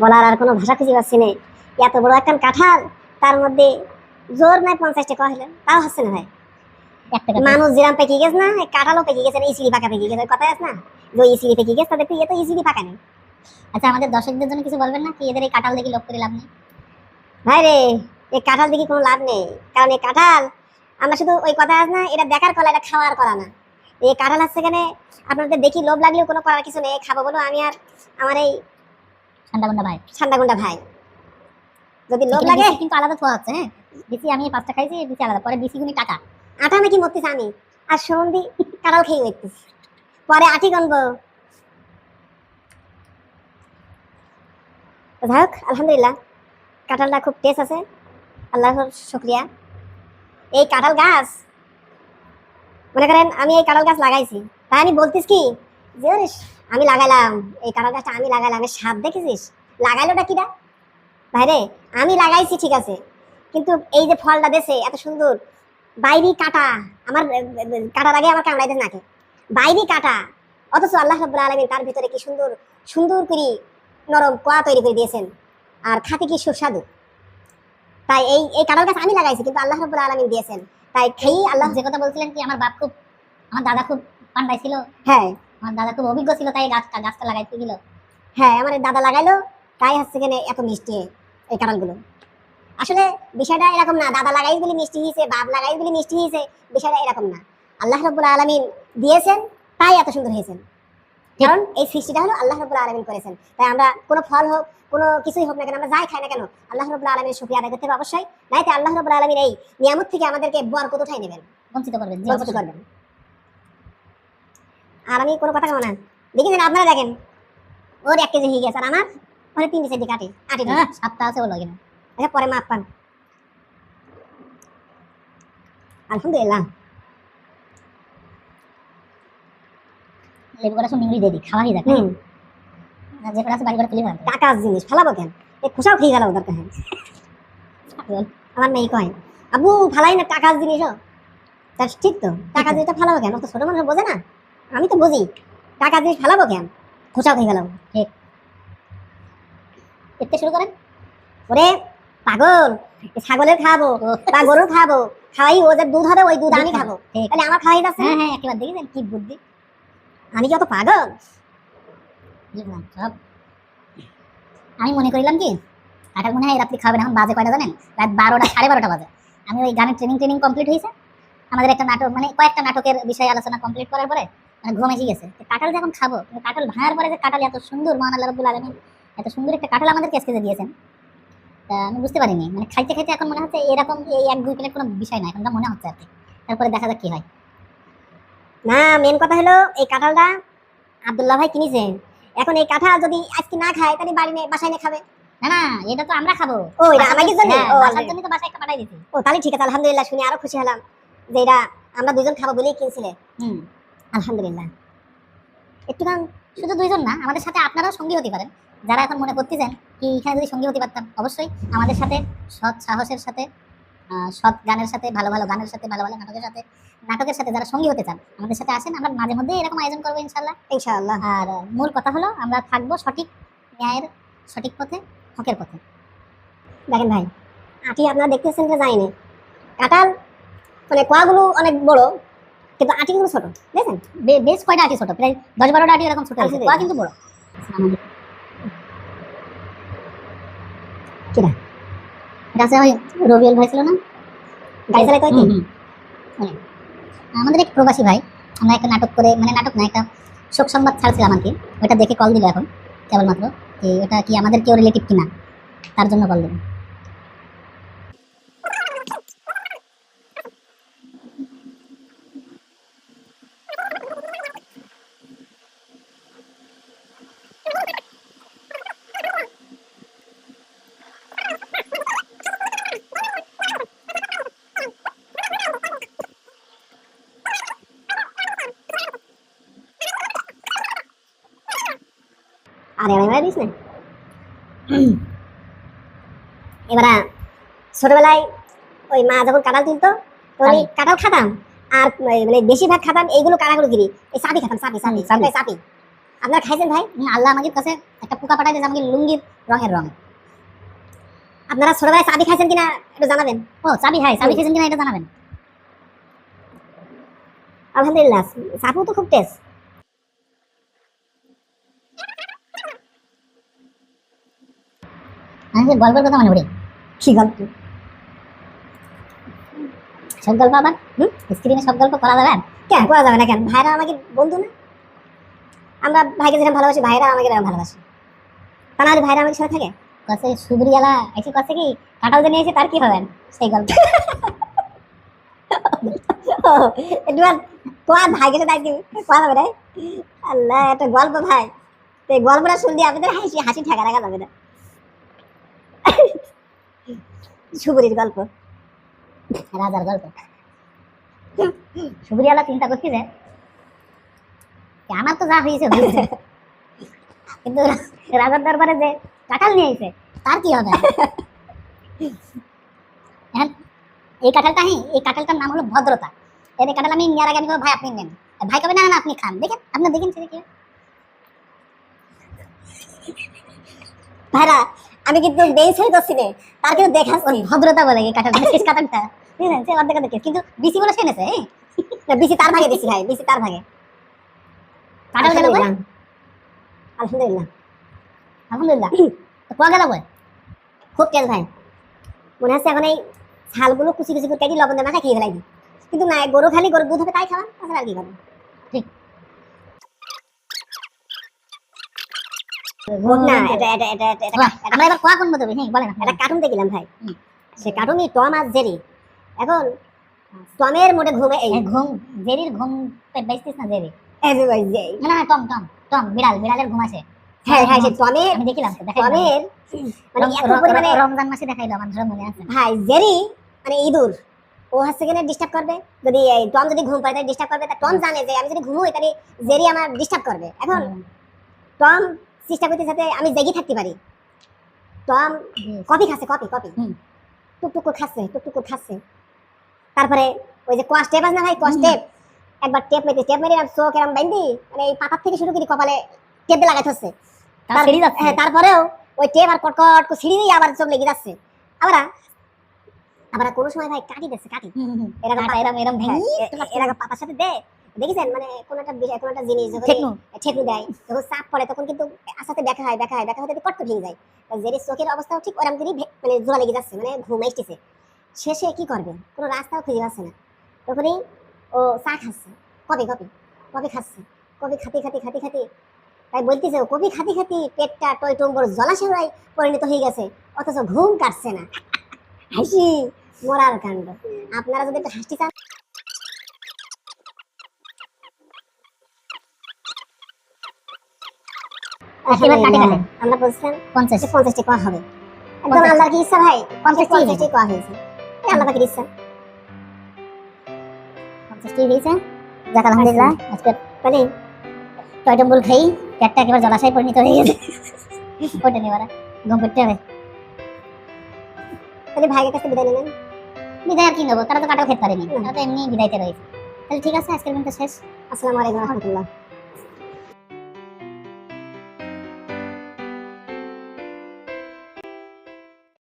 বলার আর কোনো ভাষা খুঁজে পাচ্ছি না। এত বড় একটা কাঁঠাল, তার মধ্যে জোর নাই 50 টাকা হইলেন, তাও হচ্ছে না ভাই। মানুষ যেরাম পেকে গেছে না, কাঁঠালও পেকে গেছে, ইসিলি পাকা পেকে গেছে, কথা আছে না যে ইসিলি পেকে গেছে, তাদের তো ইসিলি পাকা নেই। আচ্ছা, আমাদের দর্শকদের জন্য কিছু বলবেন না, কি এদের এই কাঁঠাল দেখি লোক করে লাভ নেই? ভাই রে, এই কাঁঠাল দেখি কোনো লাভ নেই, কারণ এই কাঁঠাল আমরা শুধু ওই কথা আছে না, এটা দেখার কলা, এটা খাওয়ার কলা না। এই কাঁঠাল আছে এখানে আপনাদের দেখি লোভ লাগলেও কোনো করার কিছু নেই, খাবো বলো আমি আর আমার এই ঠান্ডাগুন্ডা ভাই। যদি লোভ লাগে কিন্তু আলাদা থোয়া হচ্ছে। হ্যাঁ, বিসি আমি 5টা খাইছি, বিসি আলাদা, পরে বিসি গুনি টাকা। আটা নাকি মরতেছি আমি, আর সন্ধি কাঁঠাল খেয়ে দেখতেছি, পরে আটি গনবো। যাই হোক, আলহামদুলিল্লাহ কাঁঠালটা খুব টেস্ট আছে, আল্লাহর শুকরিয়া। এই কাঁঠাল গাছ মনে করেন আমি এই কাঁঠাল গাছ লাগাইছি, তাই আমি বলতিস কি যে আমি লাগাইলাম এই কাঁঠাল গাছটা, আমি লাগাইলাম, এর স্বাদ দেখেছিস, লাগাইলোটা কিরা ভাইরে, আমি লাগাইছি ঠিক আছে, কিন্তু এই যে ফলটা দেশে এত সুন্দর, বাইরে কাটা, আমার কাটার আগে আমার কামড়াইতে নাকে, বাইরে কাটা, অথচ আল্লাহ রাব্বুল আলামিন তার ভিতরে কি সুন্দর সুন্দর করে নরম কোয়া তৈরি করে দিয়েছেন, আর খাতে কি সুস্বাদু। তাই এই এই কাঁঠাল গাছ আমি লাগাইছি, কিন্তু আল্লাহ রাব্বুল আলামিন দিয়েছেন, তাই খেয়ে আল্লাহ। যে কথা বলছিলেন কি আমার দাদা খুব পান্ডাই ছিল। হ্যাঁ, আমার দাদা খুব অভিজ্ঞ ছিল, তাই গাছটা লাগাইতে দিল। হ্যাঁ, আমার দাদা লাগাইলো, তাই হচ্ছে কেন এত মিষ্টি এই কাঁঠালগুলো। আসলে বিষয়টা এরকম না, দাদা লাগাই বলে মিষ্টি হয়েছে, বাপ লাগাই বলে মিষ্টি হয়েছে, বিষয়টা এরকম না। আল্লাহ রাব্বুল আলামিন দিয়েছেন, তাই এত সুন্দর হয়েছেন, কারণ এই সৃষ্টিটা হলো আল্লাহ রাব্বুল আলামিন করেছেন। তাই আমরা কোনো ফল হোক, কোনো কিছুই হোক না কেন, আমরা যাই খাই না কেন, আল্লাহ রাব্বুল আলামিনের শুকরিয়া আদায় করতে হবে অবশ্যই, নাইতে আল্লাহ রাব্বুল আলামিন এই নিয়ামত থেকে আমাদেরকে বরকত উঠাই নেবেন, বঞ্চিত করবেন। বঞ্চিত করবেন। আর আমি কোনো কথা কব না, দেখেছেন আপনারা, দেখেন ওর 1 কেজি হয়ে গেছে, আর আমার ওখানে 3 কেজি কাটি আটি 7টা আছে ওর লাগে। আচ্ছা, পরে মাপ পান। আলহামদুলিল্লাহ। লেবু কটা নিংড়ি দিয়ে দিই, খাওয়াই দেখ। যে কটা আছে বাড়ি করে তুলি না, টাকার জিনিস ফালাবো কেন, এই খোসাও খেয়ে গেল দরকার হয়। আমার মেয়ে কয় আবু ফালাই না টাকার জিনিসও, তার ঠিক তো, টাকার জিনিসটা ফালাবো কেন, তো ছোট মানুষ বোঝে না, আমি তো বুঝি, টাকার জিনিস ফালাবো কেন, খোসাও খেয়ে গেল। ঠিক, এতে শুরু করেন। ওরে পাগল, ছাগলের খাবো বা গরুর খাবো, খাওয়াই ও যে দুধ হবে ওই দুধ আমি খাবো, তাহলে আমার খাওয়াই যাচ্ছে। হ্যাঁ হ্যাঁ, একেবারে দেখেছেন কি বুদ্ধি, আমি কি অত পাগল? সব আমি মনে করিলাম কি কাঁঠাল মনে হয় রাত্রি খাবেন। এখন বাজে কয়টা জানেন? রাত 12টা, 12:30 বাজে। আমি ওই গানের ট্রেনিং কমপ্লিট হয়েছে, আমাদের একটা নাটক, মানে কয়েকটা নাটকের বিষয়ে আলোচনা কমপ্লিট করার পরে মানে ঘুম এসে গেছে। কাঁঠাল যখন খাবো, কাঁঠাল ভাঙার পরে যে কাঁঠাল এত সুন্দর, মহান আল্লাহ রাব্বুল আলামিন এত সুন্দর একটা কাঁঠাল আমাদেরকে আজকে দিয়েছেন, তা আমি বুঝতে পারিনি। মানে খাইতে খাইতে এখন মনে হচ্ছে এরকম এই 1-2 প্লেট কোনো বিষয় না, এখন মনে হচ্ছে আর কি। তারপরে দেখা যাক কি হয়। না, মেন কথা হলো এই কাঁঠালটা আব্দুল্লাহ ভাই কিনেছে, এখন এই কাঁঠাল যদি আজকে না খায় তাহলে বাসায় নিয়ে খাবে। না না, এটা তো আমরা খাবো। ও, এটা আমাদের জন্য? ও, বাসার জন্য তো বাসায় একটা পাঠাই দিছি। ও, তাহলে ঠিক আছে, আলহামদুলিল্লাহ, শুনে আরো খুশি হলাম যে এটা আমরা দুজন খাবো বলেই কিনছিলে। আলহামদুলিল্লাহ। একটুখান শুধু দুইজন না, আমাদের সাথে আপনারাও সঙ্গী হতে পারেন, যারা এখন মনে করতেছেন কি এখানে যদি সঙ্গী হতে পারতাম। অবশ্যই আমাদের সাথে সৎ সাহসের সাথে, সৎ গানের সাথে, ভালো ভালো গানের সাথে, ভালো ভালো নাটকের সাথে যারা সঙ্গী হতে চান আমাদের সাথে আসেন। আমরা মাঝে মধ্যে এরকম আয়োজন করবো ইনশাল্লাহ। ইনশাআল্লাহ। আর মূল কথা হলো আমরা থাকবো সঠিক ন্যায়ের সঠিক পথে, হকের পথে। দেখেন ভাই, আটি আপনারা দেখতেছেন যে যায়নি, কাঁঠাল মানে কোয়াগুলো অনেক বড়, কিন্তু আটিগুলো ছোট, দেখেন বেশ কয়টা আটি ছোট, প্রায় 10-12টা আটি এরকম ছোট আছে, কোয়া কিন্তু বড়। কিরা এটা আছে ওই রবিউল ভাই ছিল না, গাড়ি চালাতে হয় কি? আমাদের এক প্রবাসী ভাই, আমরা একটা নাটক করে, মানে নাটক না, একটা শোক সংবাদ ছাড়ছিলাম আর কি, ওটা দেখে কল দিল এখন কেবলমাত্র, যে ওটা কি আমাদের কেউ রিলেটিভ কিনা, তার জন্য কল দিল। আরে এবার দিস না। এবারে ছোটবেলায় ওই মা যখন কাঁঠাল তুলতো, তখন কাঁঠাল খাতাম, আর মানে বেশিরভাগ খাতাম এইগুলো কারাগুলো গিরি, এই চাপি খাতাম, চাপি চাপি চাপি চাপি আপনারা খাইছেন ভাই? আল্লাহ আমাদের কাছে একটা পোকা পাঠাই দিয়েছে আমাকে লুঙ্গির রঙের রঙে। আপনারা ছোটবেলায় চাবি খাইছেন কিনা একটু জানাবেন। ও চাবি খেয়েছেন কিনা এটা জানাবেন। আলহামদুলিল্লাহ, চাপু তো খুব টেস্ট। আমি যে গল্পের কথা মনে পড়ি। কি গল্প? সব গল্প আবার স্ক্রিনে সব গল্প করা যাবে? কেন করা যাবে না কেন? ভাইরা আমাকে বন্ধু না? আমরা ভাইকে যেরকম ভালোবাসি ভাইরা আমাকে এরকম ভালোবাসে। তা না হলে ভাইরা আমাকে সাথে থাকে? কাছে সুবরিয়ালা এসে কাছে কি কাঁঠাল জেনে এসে তার কি হবেন সেই গল্প। একটু তোমার ভাইকে সাথে আজকে কথা যাবে রে। আল্লাহ, একটা গল্প ভাই, তো এই গল্পটা শুনলে আপনাদের হাসি হাসি ঠেকা রাখা যাবে না। সুবরির গল্প, রাজার গল্প। সুবরিয়ালা চিন্তা করছি যে আমার তো যা হয়েছে হয়েছে, কিন্তু রাজার দরবারে যে কাঁঠাল নিয়ে এসে তার কি হবে। এখন এই কাঁঠালটার নাম হলো ভদ্রতা। এই কাঁঠাল আমি নেওয়ার আগে আমি বলবো, ভাই আপনি নেন। ভাই কবে না না আপনি খান, দেখেন আপনি দেখেন সেটা কি। ভাইরা আমি কিন্তু বেঞ্চ হয়ে করছি নে, তার কিন্তু দেখাচ্ছি। ভদ্রতা বলে এই কাঁঠাল শেষ কাঁঠালটা বুঝলেন, সে অর্ধেক অর্ধেক কিন্তু বিসি বলে সে এনেছে। না, বিসি তার ভাগে দিছি ভাই, বিসি তার ভাগে। কাঁঠাল গেল কই? আলহামদুলিল্লাহ, আলহামদুলিল্লাহ। তো কোয়া গেল কই? খুব টেস্ট ভাই। মনে হচ্ছে এখন এই ছালগুলো কুচি কুচি করে কেটে লবণ দিয়ে মাখা খেয়ে ফেলাই দিই। কিন্তু না, গরু খালি গরু দুধ হবে তাই খাওয়া, তাছাড়া আর কি খাবো। না, এটা এটা এটা এটা এটা- আমরা এবার কোয়া কোন মতো হ্যাঁ বলেন একটা কার্টুন দেখলাম ভাই। হুম। সে কার্টুনই টম আর জেরি। এখন টমের মোটে ঘুমে এই ঘুম, জেরির ঘুম বেচতিস না জেরি? এই যে ভাই যে না না টম টম টম বিড়ালের ঘুম আসে। হ্যাঁ হ্যাঁ, সে টমের আমি দেখিলাম তো, দেখাইলাম। টমের মানে এত পরিমাণে রমজান মাসে দেখাইলো, আমার ধরে মনে আছে। ভাই জেরি মানে ইঁদুর, ও হচ্ছে কিনা ডিস্টার্ব করবে। যদি এই টম যদি ঘুম পায় তাহলে ডিস্টার্ব করবে। তা টম জানে যে আমি যদি ঘুমোই তাহলে জেরি আমার ডিস্টার্ব করবে। এখন টম চেষ্টা করতে সাথে আমি জেগে থাকতে পারি। টম কফি খাচ্ছে, কফি কফি হুম। টুকটুক করে খাচ্ছে, টুকটুক করে খাচ্ছে। তারপরে ওই যে কোয়া স্টেপ আছে না ভাই, কোয়া স্টেপ, একবার টেপ মেরে আর চোখ এরম বাইন্দি মানে এই পাতার থেকে শুরু করে কপালে টেপ দিয়ে লাগাইতে হচ্ছে। হ্যাঁ, তারপরেও ওই টেপ আর কটকট করে ছিঁড়ি দিয়ে আবার চোখ লেগে যাচ্ছে। আবার আবার কোনো সময় ভাই কাটি দিচ্ছে, কাটি এরকম এরকম পাতার সাথে দে। দেখেছেন মানে কোন একটা বিষয়, কোন একটা জিনিস যখন ঠেকনু দেয়, যখন চাপ পড়ে তখন কিন্তু আস্তে আস্তে ব্যাখ্যা হতে কষ্ট ভেঙে যায়। জেরি চোখের অবস্থাও ঠিক ওরকম করে মানে জোড়া লেগে যাচ্ছে, মানে ঘুম আসতেছে। শেষে কি করবে, কোনো রাস্তাও খুঁজে পাচ্ছে না। তখনই ও চা খাচ্ছে, কফি খাচ্ছে। কফি খাতে তাই বলতেছে ও কফি খাতে পেটটা টইটম্বর জলাশয় পরিণত হয়ে গেছে, অথচ ঘুম কাটছে না। হাসি মরার কাণ্ড। আপনারা যদি একটু হাসতে চান, আমরা বলছিলাম 50টি কোয়া হবে। একদম আল্লাহর কি ইচ্ছা ভাই, 50টি কোয়া হয়েছে। আল্লাহ পাকের ইচ্ছা 50টি হয়েছে। যাক আলহামদুলিল্লাহ, আজকে তাহলে টয়টম্বুল খাই পেটটা একেবারে জলাশয় পরিণত হয়ে গেছে। ওটা নিয়ে ঘুম পড়তে হবে। তাহলে ভাইয়ের কাছে বিদায় নিলেন। বিদায় আর কি নেবো, তারা তো কাটাও খেতে পারেনি, তারা তো এমনি বিদায়তে রয়েছে। তাহলে ঠিক আছে, আজকের দিনটা শেষ। আসসালামু আলাইকুম রহমতুল্লাহ।